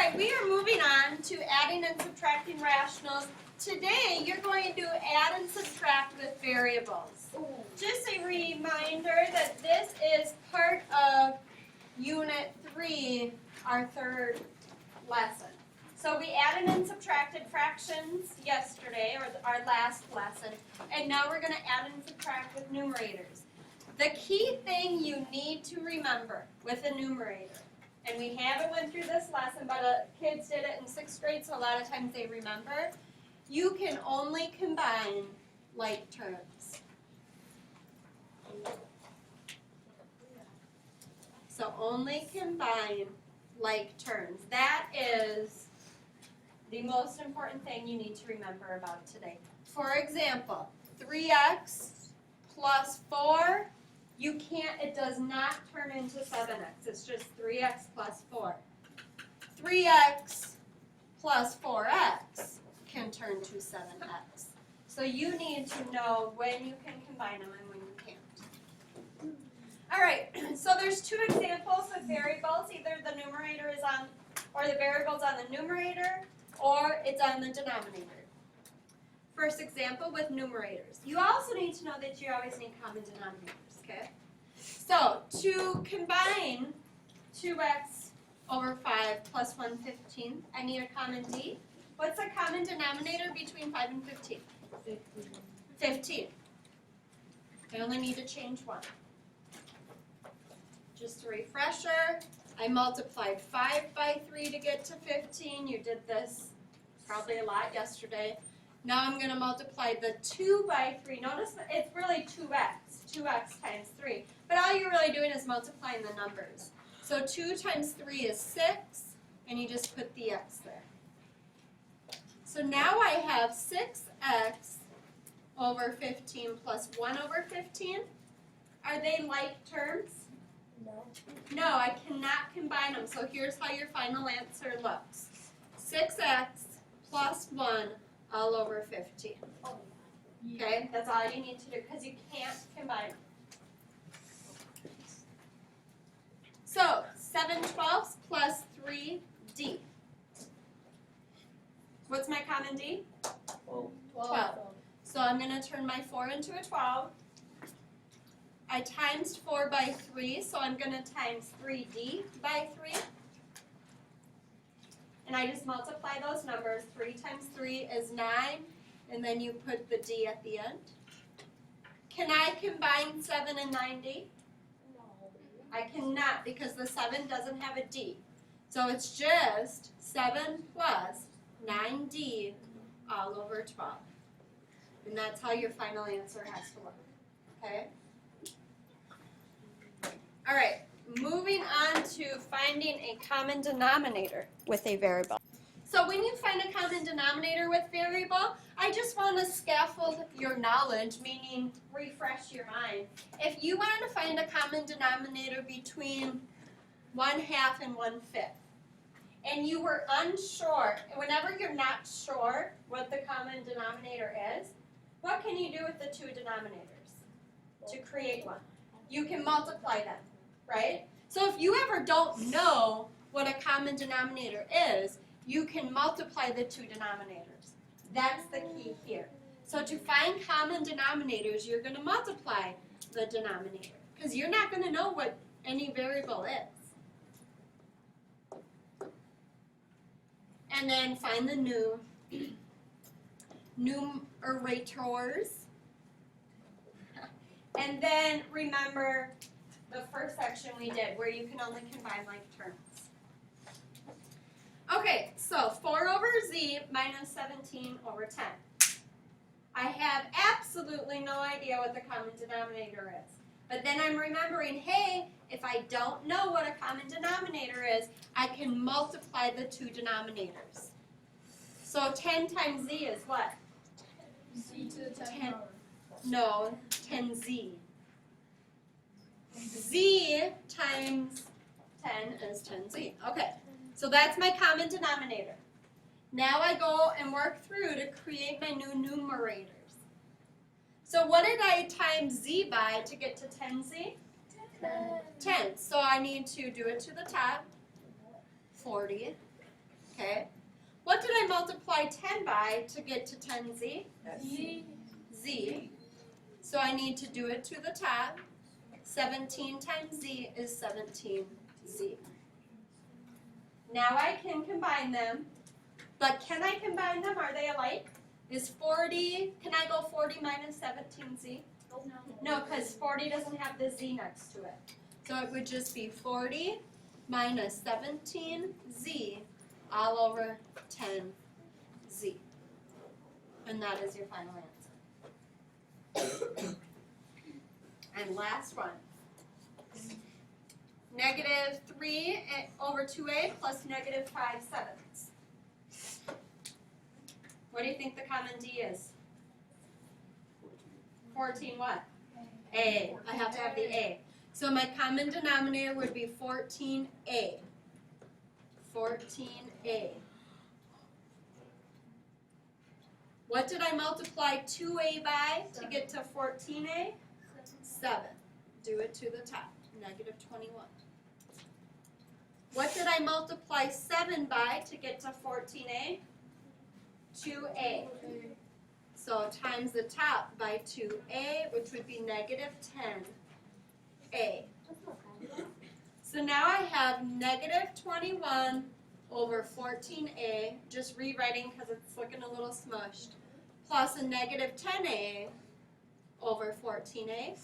right, we are moving on to adding and subtracting rationals. Today, you're going to add and subtract with variables. Just a reminder that this is part of Unit 3, our third lesson. So we added and subtracted fractions yesterday, or our last lesson, and now we're going to add and subtract with numerators. The key thing you need to remember with a numerator, and we haven't went through this lesson, but kids did it in 6th grade, so a lot of times they remember, you can only combine like terms. So only combine like terms. That is the most important thing you need to remember about today. For example, 3x plus 4, it does not turn into 7x. It's just 3x plus 4. 3x plus 4x can turn to 7x. So you need to know when you can combine them and when you can't. All right, so there's two examples of variables. Either the numerator is on, or the variable's on the numerator, or it's on the denominator. First example with numerators. You also need to know that you always need common denominators, okay? So to combine 2x over 5 plus 1/15, I need a common d. What's the common denominator between 5 and 15? 15. I only need to change one. Just a refresher, I multiplied 5 by 3 to get to 15. You did this probably a lot yesterday. Now I'm going to multiply the 2 by 3. Notice it's really 2x times 3. But all you're really doing is multiplying the numbers. So 2 times 3 is 6, and you just put the x there. So now I have 6x over 15 plus 1 over 15. Are they like terms? No, I cannot combine them. So here's how your final answer looks. 6x plus 1 all over 15. Okay, that's all you need to do because you can't combine them. So 7/12 plus 3d. What's my common d? 12. So I'm going to turn my 4 into a 12. I times 4 by 3, so I'm going to times 3d by 3. And I just multiply those numbers. 3 times 3 is 9, and then you put the d at the end. Can I combine 7 and 9d? No. I cannot because the 7 doesn't have a d. So it's just 7 plus 9d all over 12. And that's how your final answer has to look. Okay? All right, moving on to finding a common denominator with a variable. So when you find a common denominator with variable, I just want to scaffold your knowledge, meaning refresh your mind. If you wanted to find a common denominator between 1/2 and 1/5, and you were unsure, whenever you're not sure what the common denominator is, what can you do with the two denominators to create one? You can multiply them, right? So if you ever don't know what a common denominator is, you can multiply the two denominators. That's the key here. So to find common denominators, you're going to multiply the denominator because you're not going to know what any variable is. And then find the numerators. And then remember the first section we did where you can only combine like terms. Okay, so 4 over z minus 17 over 10. I have absolutely no idea what the common denominator is. But then I'm remembering, hey, if I don't know what a common denominator is, I can multiply the two denominators. So 10 times z is what? Z to the 10 power. No, 10z. Z times 10 is 10z. Okay, so that's my common denominator. Now I go and work through to create my new numerators. So what did I times z by to get to 10z? 10. 10. So I need to do it to the top. 40 Okay. What did I multiply 10 by to get to 10z? Z. Z. So I need to do it to the top. 17 times z is 17z. Now I can combine them. But can I combine them? Are they alike? Is 40, can I go 40 minus 17z? No, because 40 doesn't have the z next to it. So it would just be 40 minus 17z all over 10z. And that is your final answer. And last one. Negative 3 over 2a plus negative 5/7. What do you think the common d is? 14 what? A. I have to have the a. So my common denominator would be 14a. 14a. What did I multiply 2a by to get to 14a? 7. Do it to the top. Negative 21. What did I multiply 7 by to get to 14a? 2a. So times the top by 2a, which would be negative 10a. So now I have negative 21 over 14a, just rewriting because it's looking a little smushed, plus a negative 10a over 14a.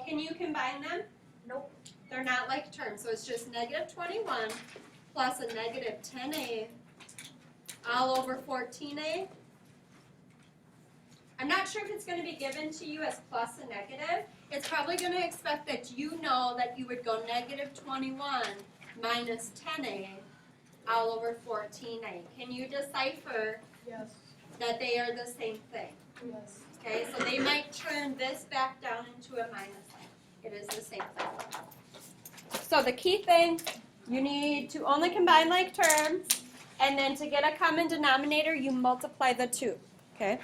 Can you combine them? Nope. They're not like terms, so it's just negative 21 plus a negative 10a all over 14a. I'm not sure if it's going to be given to you as plus and negative. It's probably going to expect that you know that you would go negative 21 minus 10a all over 14a. Can you decipher Yes. that they are the same thing? Yes. Okay, so they might turn this back down into a minus sign. It is the same thing. So the key thing, you need to only combine like terms, and then to get a common denominator, you multiply the two. Okay?